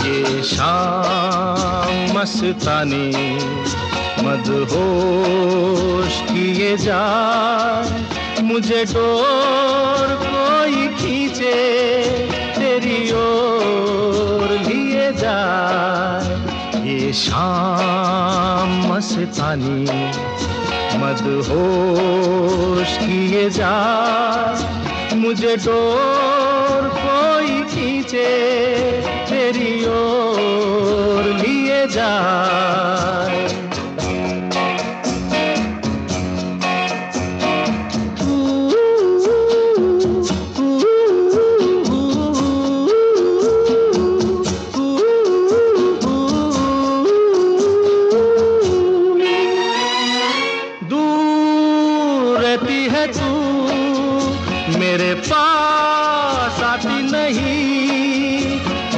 ये शाम मस्तानी मदहोश किए जाए, मुझे डोर कोई खींचे तेरी ओर लिए जाए। ये शाम मस्तानी मदहोश किए जाए, मुझे डोर कोई खींचे